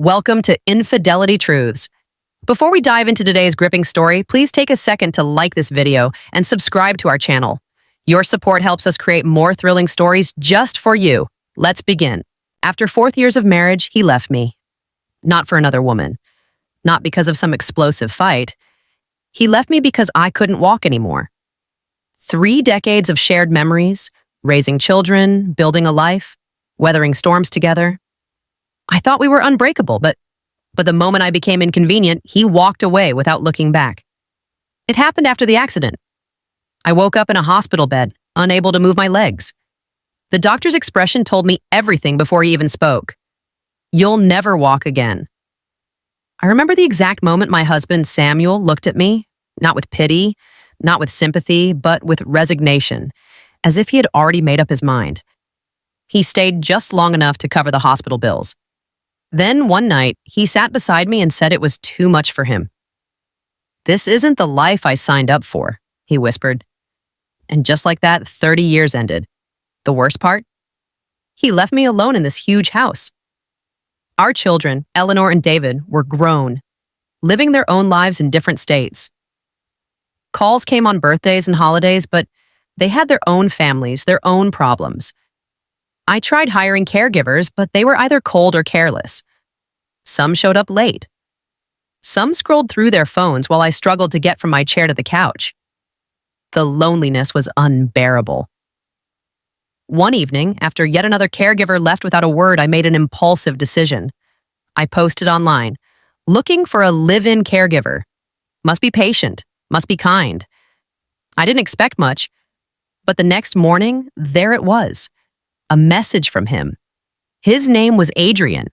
Welcome to Infidelity Truths. Before we dive into today's gripping story, please take a second to like this video and subscribe to our channel. Your support helps us create more thrilling stories just for you. Let's begin. After 4 years of marriage, he left me. Not for another woman. Not because of some explosive fight. He left me because I couldn't walk anymore. 3 decades of shared memories, raising children, building a life, weathering storms together. I thought we were unbreakable, but the moment I became inconvenient, he walked away without looking back. It happened after the accident. I woke up in a hospital bed, unable to move my legs. The doctor's expression told me everything before he even spoke. "You'll never walk again." I remember the exact moment my husband, Samuel, looked at me, not with pity, not with sympathy, but with resignation, as if he had already made up his mind. He stayed just long enough to cover the hospital bills. Then one night, he sat beside me and said it was too much for him. "This isn't the life I signed up for," he whispered. And just like that, 30 years ended. The worst part? He left me alone in this huge house. Our children, Eleanor and David, were grown, living their own lives in different states. Calls came on birthdays and holidays, but they had their own families, their own problems. I tried hiring caregivers, but they were either cold or careless. Some showed up late. Some scrolled through their phones while I struggled to get from my chair to the couch. The loneliness was unbearable. One evening, after yet another caregiver left without a word, I made an impulsive decision. I posted online, looking for a live-in caregiver. Must be patient, must be kind. I didn't expect much, but the next morning, there it was. A message from him. His name was Adrian.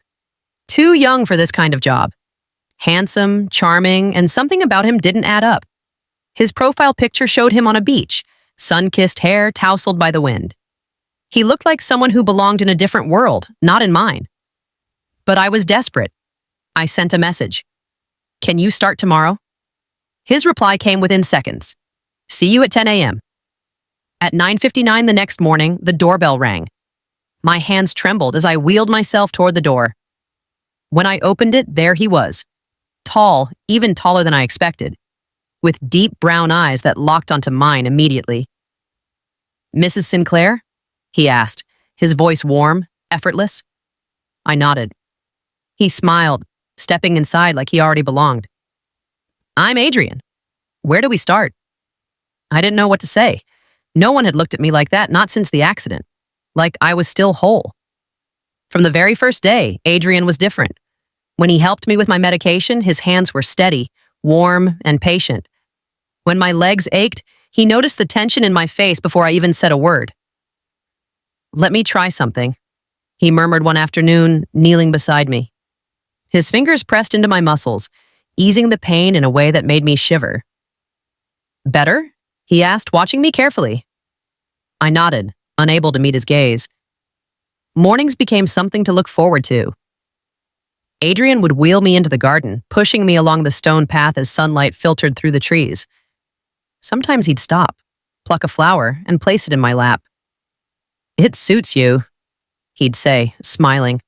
Too young for this kind of job. Handsome, charming, and something about him didn't add up. His profile picture showed him on a beach, sun-kissed hair tousled by the wind. He looked like someone who belonged in a different world, not in mine. But I was desperate. I sent a message. "Can you start tomorrow?" His reply came within seconds. "See you at 10 a.m. At 9:59 the next morning, the doorbell rang. My hands trembled as I wheeled myself toward the door. When I opened it, there he was. Tall, even taller than I expected, with deep brown eyes that locked onto mine immediately. "Mrs. Sinclair?" he asked, his voice warm, effortless. I nodded. He smiled, stepping inside like he already belonged. "I'm Adrian. Where do we start?" I didn't know what to say. No one had looked at me like that, not since the accident. Like I was still whole. From the very first day, Adrian was different. When he helped me with my medication, his hands were steady, warm, and patient. When my legs ached, he noticed the tension in my face before I even said a word. "Let me try something," he murmured one afternoon, kneeling beside me. His fingers pressed into my muscles, easing the pain in a way that made me shiver. "Better?" he asked, watching me carefully. I nodded, unable to meet his gaze. Mornings became something to look forward to. Adrian would wheel me into the garden, pushing me along the stone path as sunlight filtered through the trees. Sometimes he'd stop, pluck a flower, and place it in my lap. "It suits you," he'd say, smiling.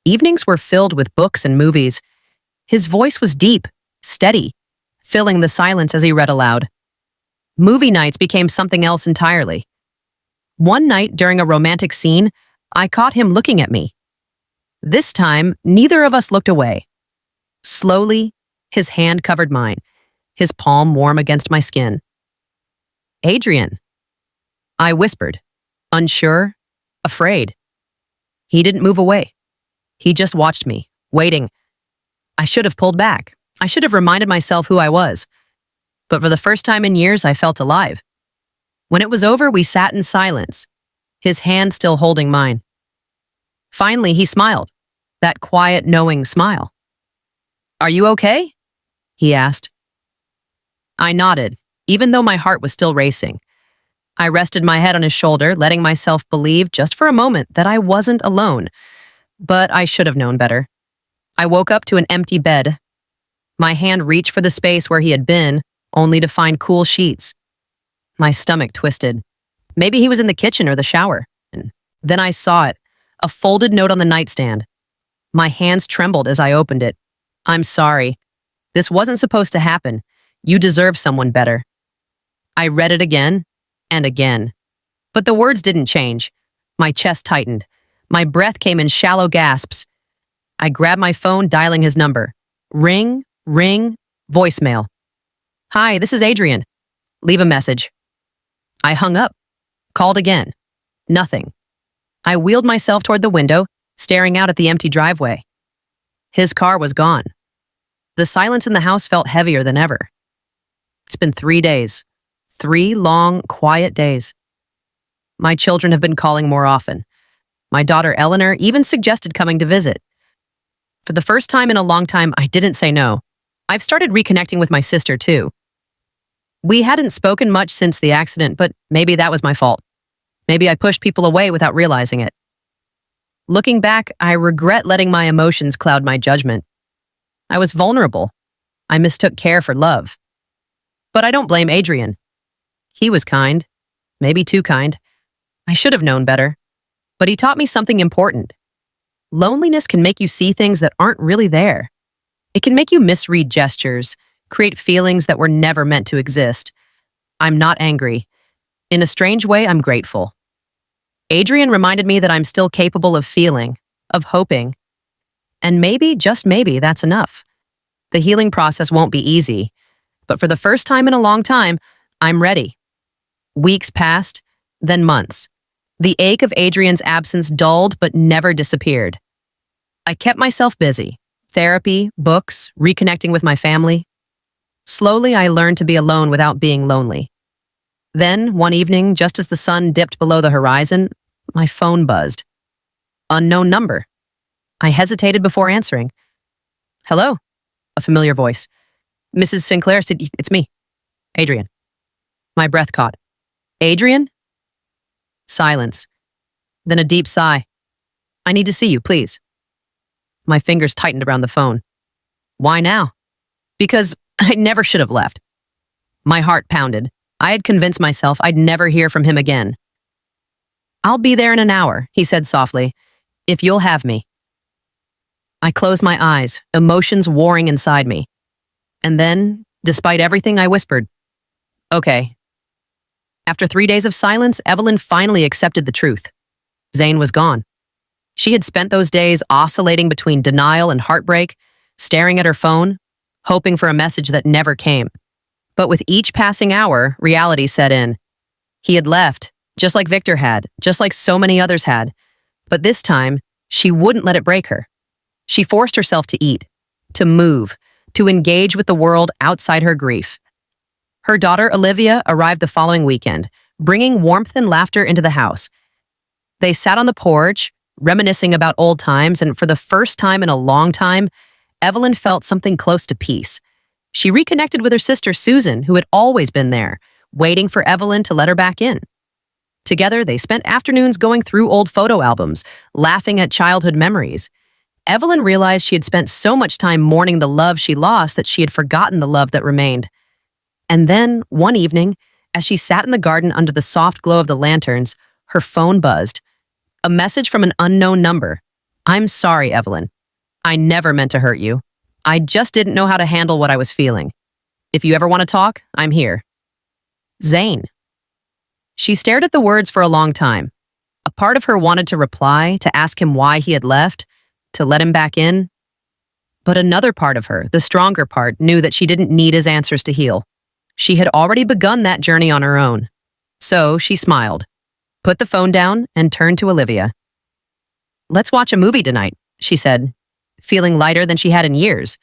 Evenings were filled with books and movies. His voice was deep, steady, filling the silence as he read aloud. Movie nights became something else entirely. One night during a romantic scene, I caught him looking at me. This time, neither of us looked away. Slowly, his hand covered mine, his palm warm against my skin. "Adrian," I whispered, unsure, afraid. He didn't move away. He just watched me, waiting. I should have pulled back. I should have reminded myself who I was. But for the first time in years, I felt alive. When it was over, we sat in silence, his hand still holding mine. Finally, he smiled, that quiet, knowing smile. "Are you okay?" he asked. I nodded, even though my heart was still racing. I rested my head on his shoulder, letting myself believe just for a moment that I wasn't alone. But I should have known better. I woke up to an empty bed. My hand reached for the space where he had been, only to find cool sheets. My stomach twisted. Maybe he was in the kitchen or the shower. And then I saw it, a folded note on the nightstand. My hands trembled as I opened it. "I'm sorry. This wasn't supposed to happen. You deserve someone better." I read it again and again. But the words didn't change. My chest tightened. My breath came in shallow gasps. I grabbed my phone, dialing his number. Ring, ring, voicemail. "Hi, this is Adrian. Leave a message." I hung up, called again. Nothing. I wheeled myself toward the window, staring out at the empty driveway. His car was gone. The silence in the house felt heavier than ever. It's been 3 days. 3 long, quiet days. My children have been calling more often. My daughter Eleanor even suggested coming to visit. For the first time in a long time, I didn't say no. I've started reconnecting with my sister, too. We hadn't spoken much since the accident, but maybe that was my fault. Maybe I pushed people away without realizing it. Looking back, I regret letting my emotions cloud my judgment. I was vulnerable. I mistook care for love. But I don't blame Adrian. He was kind, maybe too kind. I should have known better. But he taught me something important. Loneliness can make you see things that aren't really there. It can make you misread gestures, create feelings that were never meant to exist. I'm not angry. In a strange way, I'm grateful. Adrian reminded me that I'm still capable of feeling, of hoping. And maybe, just maybe, that's enough. The healing process won't be easy, but for the first time in a long time, I'm ready. Weeks passed, then months. The ache of Adrian's absence dulled but never disappeared. I kept myself busy. Therapy, books, reconnecting with my family. Slowly, I learned to be alone without being lonely. Then, one evening, just as the sun dipped below the horizon, my phone buzzed. Unknown number. I hesitated before answering. "Hello," a familiar voice. "Mrs. Sinclair, it's me, Adrian." My breath caught. "Adrian?" Silence. Then a deep sigh. "I need to see you, please." My fingers tightened around the phone. Why now? Because I never should have left. My heart pounded. I had convinced myself I'd never hear from him again. "I'll be there in an hour," he said softly, "if you'll have me." I closed my eyes, emotions warring inside me. And then, despite everything, I whispered, "Okay." After 3 days of silence, Evelyn finally accepted the truth. Zane was gone. She had spent those days oscillating between denial and heartbreak, staring at her phone, hoping for a message that never came. But with each passing hour, reality set in. He had left, just like Victor had, just like so many others had. But this time, she wouldn't let it break her. She forced herself to eat, to move, to engage with the world outside her grief. Her daughter, Olivia, arrived the following weekend, bringing warmth and laughter into the house. They sat on the porch, reminiscing about old times, and for the first time in a long time, Evelyn felt something close to peace. She reconnected with her sister, Susan, who had always been there, waiting for Evelyn to let her back in. Together, they spent afternoons going through old photo albums, laughing at childhood memories. Evelyn realized she had spent so much time mourning the love she lost that she had forgotten the love that remained. And then, one evening, as she sat in the garden under the soft glow of the lanterns, her phone buzzed. A message from an unknown number. "I'm sorry, Evelyn. I never meant to hurt you. I just didn't know how to handle what I was feeling. If you ever want to talk, I'm here. Zane." She stared at the words for a long time. A part of her wanted to reply, to ask him why he had left, to let him back in. But another part of her, the stronger part, knew that she didn't need his answers to heal. She had already begun that journey on her own. So she smiled, put the phone down, and turned to Olivia. "Let's watch a movie tonight," she said, feeling lighter than she had in years,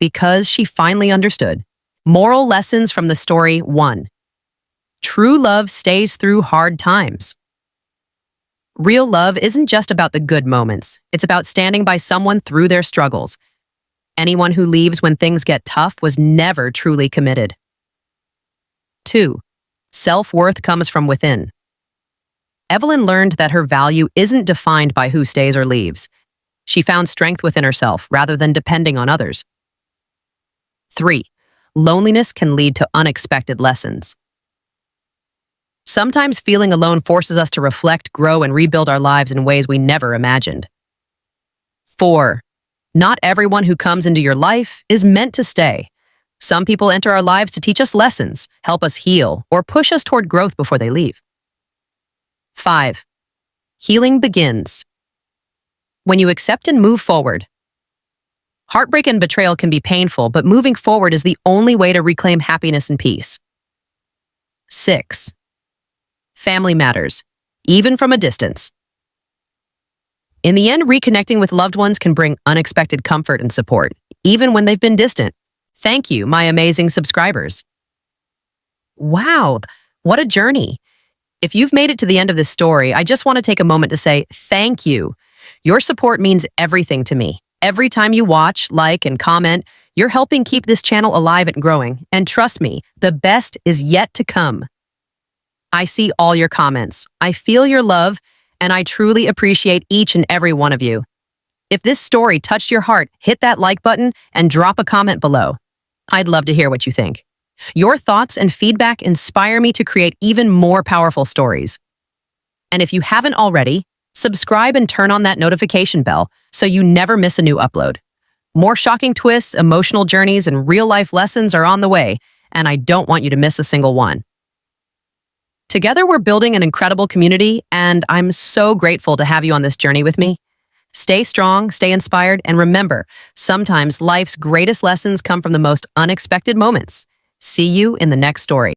because she finally understood. Moral lessons from the story 1. True love stays through hard times. Real love isn't just about the good moments. It's about standing by someone through their struggles. Anyone who leaves when things get tough was never truly committed. 2. Self-worth comes from within. Evelyn learned that her value isn't defined by who stays or leaves. She found strength within herself rather than depending on others. 3. Loneliness can lead to unexpected lessons. Sometimes feeling alone forces us to reflect, grow, and rebuild our lives in ways we never imagined. 4. Not everyone who comes into your life is meant to stay. Some people enter our lives to teach us lessons, help us heal, or push us toward growth before they leave. 5. Healing begins when you accept and move forward. Heartbreak and betrayal can be painful, but moving forward is the only way to reclaim happiness and peace. 6. Family matters, even from a distance. In the end, reconnecting with loved ones can bring unexpected comfort and support, even when they've been distant. Thank you, my amazing subscribers. Wow, what a journey. If you've made it to the end of this story, I just want to take a moment to say thank you. Your support means everything to me. Every time you watch, like, and comment, you're helping keep this channel alive and growing. And trust me, the best is yet to come. I see all your comments. I feel your love, and I truly appreciate each and every one of you. If this story touched your heart, hit that like button and drop a comment below. I'd love to hear what you think. Your thoughts and feedback inspire me to create even more powerful stories. And if you haven't already, subscribe and turn on that notification bell so you never miss a new upload. More shocking twists, emotional journeys, and real-life lessons are on the way, and I don't want you to miss a single one. Together, we're building an incredible community, and I'm so grateful to have you on this journey with me. Stay strong, stay inspired, and remember, sometimes life's greatest lessons come from the most unexpected moments. See you in the next story.